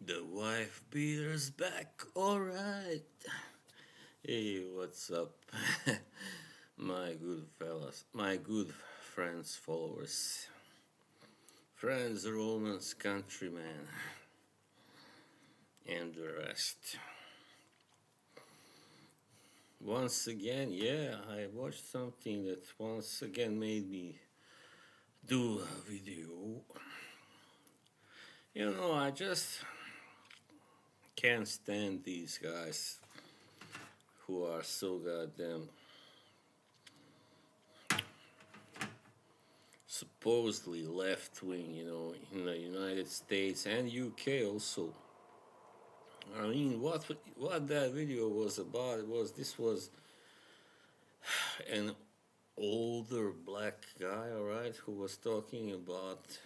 The wife beater's back, alright. Hey, what's up, my good fellas, my good friends, followers, friends, Romans, countrymen, and the rest. Once again, yeah, I watched something that once again made me do a video. I just can't stand these guys who are so goddamn supposedly left wing, in the United States and UK also. I mean, what that video was about was an older black guy, all right, who was talking about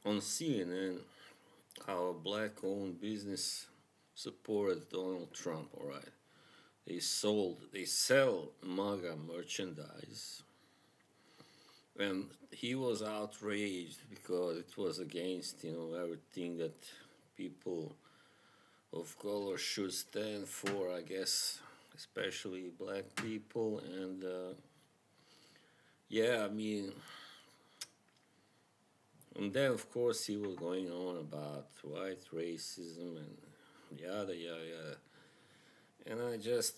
on CNN how a black-owned business supported Donald Trump, all right. They sell MAGA merchandise, and he was outraged because it was against everything that people of color should stand for, I guess, especially black people. And yeah, I mean, and then of course he was going on about white racism and yada yada yada. And I just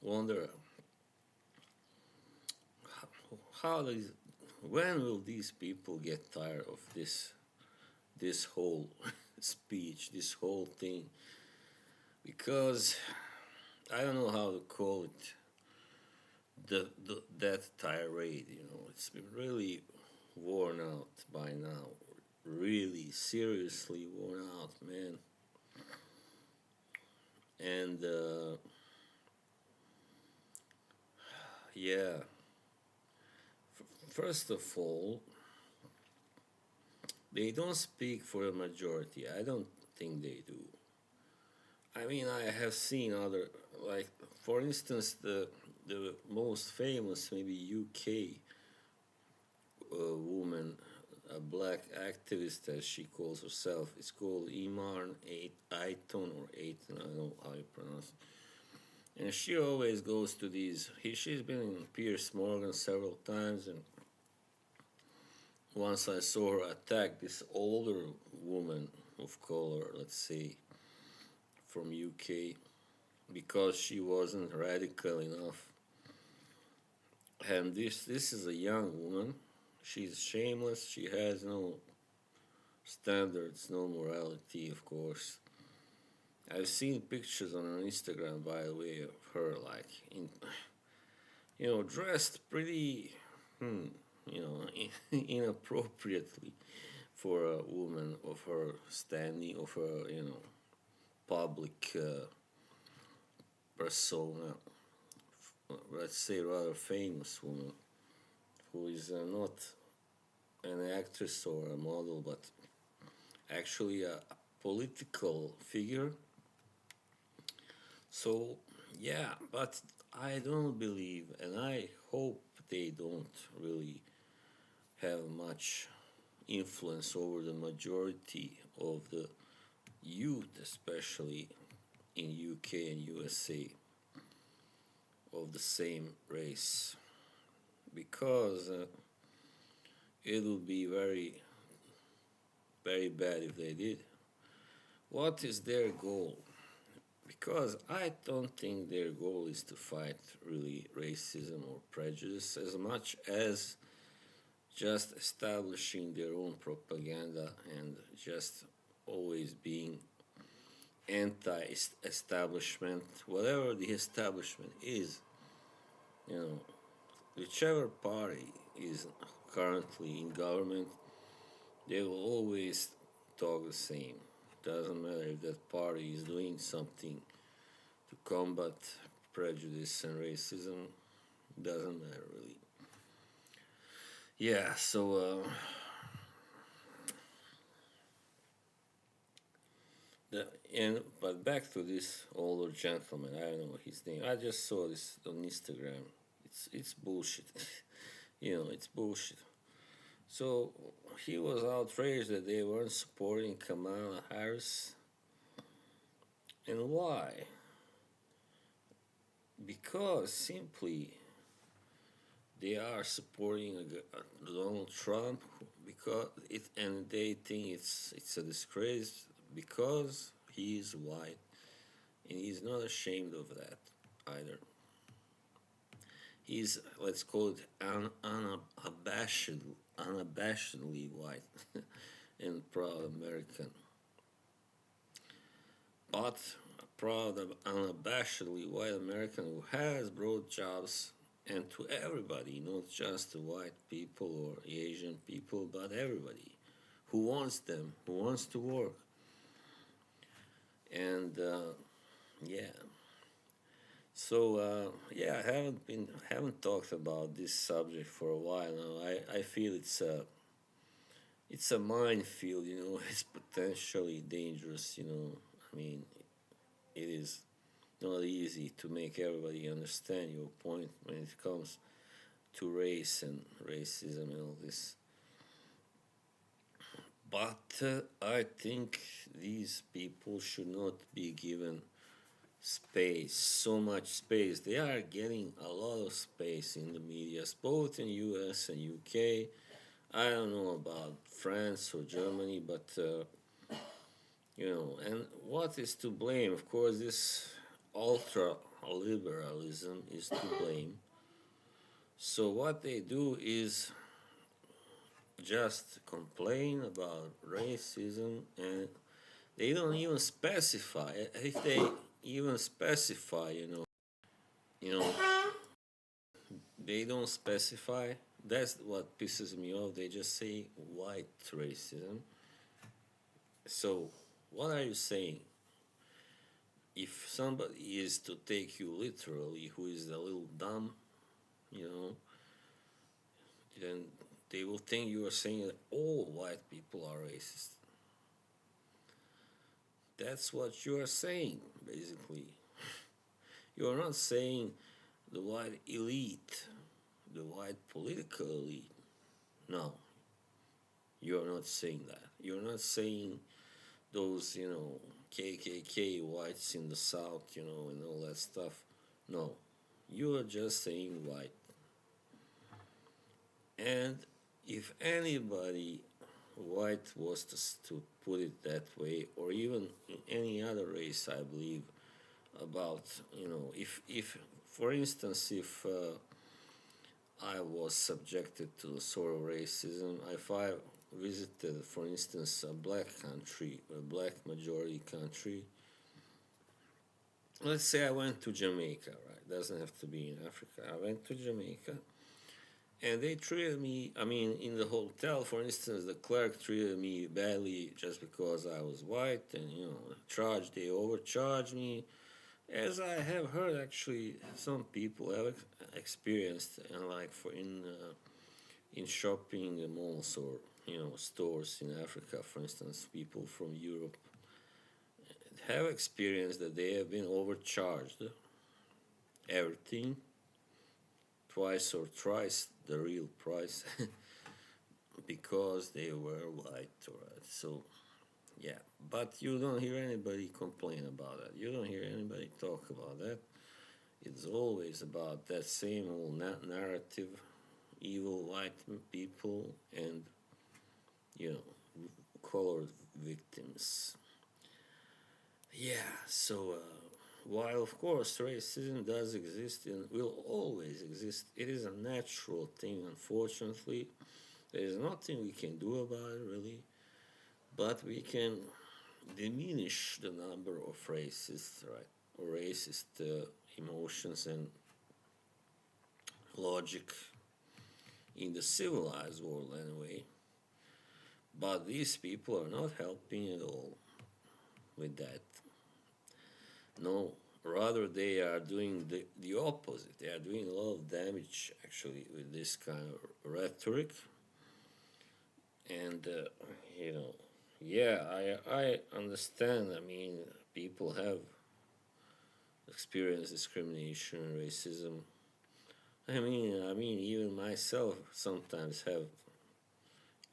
wonder how these, when will these people get tired of this whole speech, this whole thing? Because I don't know how to call it that tirade. It's been really worn out by now, really seriously worn out, man. And yeah, first of all, they don't speak for the majority. I don't think they do. I mean, I have seen other, like, for instance, the most famous, maybe UK woman, a black activist as she calls herself, is called Iman Aiton or Aiton, I don't know how you pronounce it. And she always goes to these. She's been in Piers Morgan several times, and once I saw her attack this older woman of color, let's say, from UK, because she wasn't radical enough. And this is a young woman. She's shameless. She has no standards, no morality, of course. I've seen pictures on her Instagram, by the way, of her like dressed pretty, you know, inappropriately for a woman of her standing, of her, public persona. Let's say rather famous woman who is not an actress or a model, but actually a political figure. So yeah, but I don't believe, and I hope they don't really have much influence over the majority of the youth, especially in UK and USA, of the same race, because it would be very, very bad if they did. What is their goal? Because I don't think their goal is to fight really racism or prejudice as much as just establishing their own propaganda and just always being anti-establishment, whatever the establishment is. You know, whichever party is currently in government, they will always talk the same. Doesn't matter if that party is doing something to combat prejudice and racism. Doesn't matter really. Yeah. So but back to this older gentleman. I don't know his name. I just saw this on Instagram. It's bullshit. It's bullshit. So he was outraged that they weren't supporting Kamala Harris. And why? Because simply they are supporting Donald Trump because it, and they think it's a disgrace because he is white, and he's not ashamed of that either. He's, let's call it, unabashedly white and proud American, but a proud, unabashedly white American who has brought jobs and to everybody, not just to white people or Asian people, but everybody who wants them, who wants to work. And yeah, so yeah, I haven't talked about this subject for a while now. I feel it's a minefield, It's potentially dangerous, I mean, it is not easy to make everybody understand your point when it comes to race and racism and all this. But I think these people should not be given space, so much space. They are getting a lot of space in the medias, both in US and UK. I don't know about France or Germany, but and what is to blame? Of course, this ultra liberalism is to blame. So what they do is just complain about racism, and they don't even specify. If they even specify, you know, they don't specify. That's what pisses me off. They just say white racism. So, what are you saying? If somebody is to take you literally, who is a little dumb, you know, then they will think you are saying that all white people are racist. That's what you are saying, basically. You are not saying the white elite, the white political elite. No, you are not saying that. You're not saying those, KKK whites in the South, and all that stuff. No, you are just saying white. And if anybody white was to put it that way, or even in any other race, I believe, about, if for instance, if I was subjected to sort of racism, if I visited, for instance, a black country, a black majority country, let's say I went to Jamaica, right? Doesn't have to be in Africa. I went to Jamaica, and they treated me, I mean, in the hotel, for instance, the clerk treated me badly just because I was white, and, they overcharged me. As I have heard, actually, some people have experienced, and like in shopping malls or stores in Africa, for instance, people from Europe have experienced that they have been overcharged everything twice or thrice the real price because they were white. Right? So yeah, but you don't hear anybody complain about that. You don't hear anybody talk about that. It's always about that same old narrative, evil white people and colored victims. Yeah, so while of course racism does exist and will always exist, it is a natural thing, unfortunately. There is nothing we can do about it, really, but we can diminish the number of racists, right? Or racist emotions and logic in the civilized world, anyway. But these people are not helping at all with that. No, rather they are doing the opposite. They are doing a lot of damage, actually, with this kind of rhetoric. And, yeah, I understand. I mean, people have experienced discrimination, racism. I mean, even myself sometimes have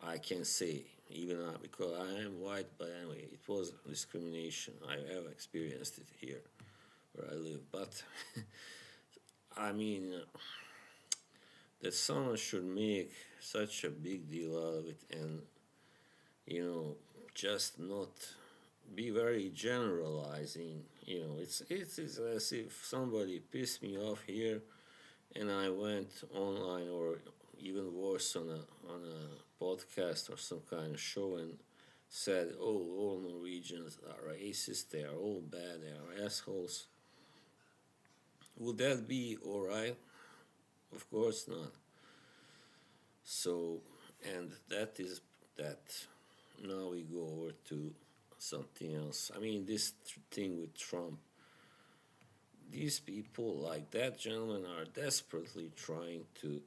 I can say, even because I am white, but anyway, it was discrimination. I have experienced it here where I live. But I mean, that someone should make such a big deal out of it and, you know, just not be very generalizing. It's as if somebody pissed me off here and I went online or even worse on a podcast or some kind of show and said, "Oh, all Norwegians are racist. They are all bad. They are assholes." Would that be all right? Of course not. So, and that is that. Now we go over to something else. I mean, this thing with Trump. These people, like that gentleman, are desperately trying to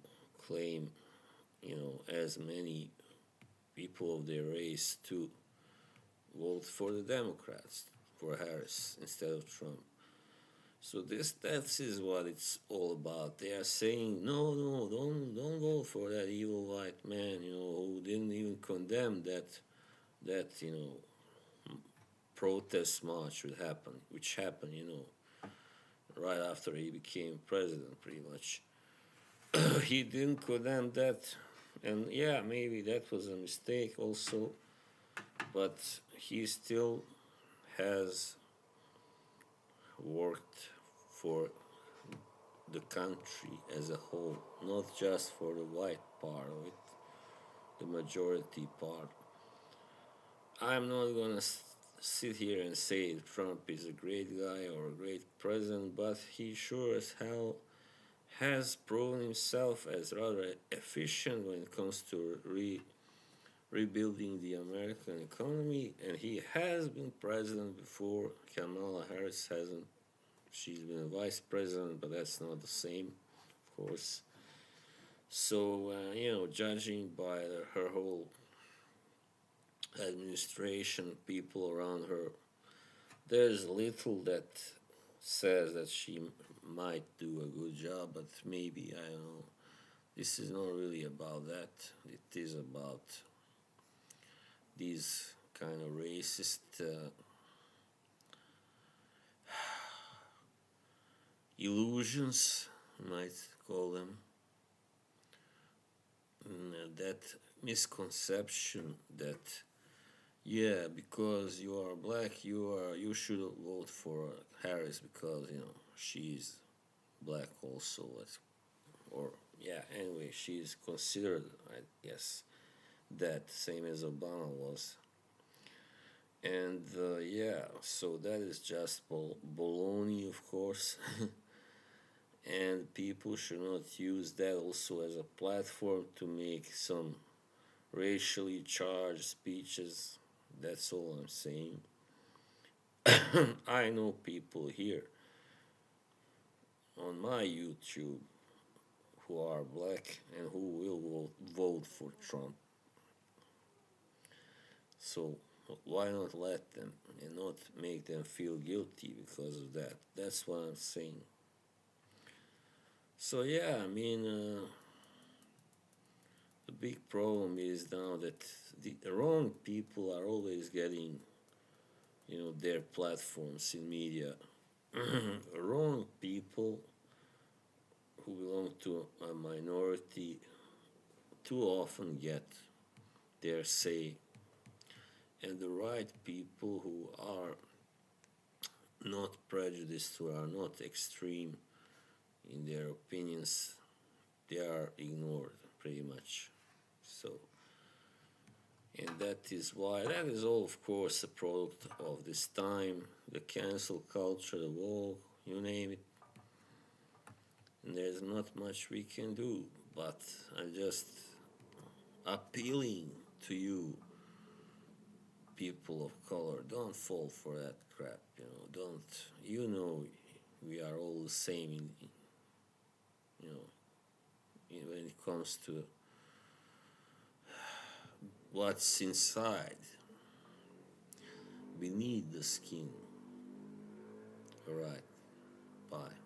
claim, as many people of their race to vote for the Democrats, for Harris instead of Trump. So that is what it's all about. They are saying, no, no, don't vote for that evil white man, who didn't even condemn that protest march which happened, right after he became president, pretty much. He didn't condemn that, and yeah, maybe that was a mistake also, but he still has worked for the country as a whole, not just for the white part of it, the majority part. I'm not gonna sit here and say Trump is a great guy or a great president, but he sure as hell has proven himself as rather efficient when it comes to rebuilding the American economy, and he has been president before. Kamala Harris hasn't. She's been a vice president, but that's not the same, of course. So, judging by her whole administration, people around her, there's little that says that she might do a good job, but maybe, I don't know. This is not really about that. It is about these kind of racist illusions, you might call them. That misconception that, yeah, because you are black, you should vote for Harris because she's black also, or yeah. Anyway, she's considered, I guess, that same as Obama was, and yeah. So that is just baloney, of course, and people should not use that also as a platform to make some racially charged speeches. That's all I'm saying. I know people here on my YouTube who are black and who will vote for Trump. So why not let them and not make them feel guilty because of that? That's what I'm saying. So yeah, I mean, the big problem is now that the wrong people are always getting, their platforms in media. Wrong people who belong to a minority too often get their say, and the right people who are not prejudiced, who are not extreme in their opinions, they are ignored pretty much. So, and that is all, of course, a product of this time, the cancel culture, the woke, you name it. And there's not much we can do, but I'm just appealing to you, people of color, don't fall for that crap, don't, we are all the same when it comes to what's inside, beneath the skin. All right, bye.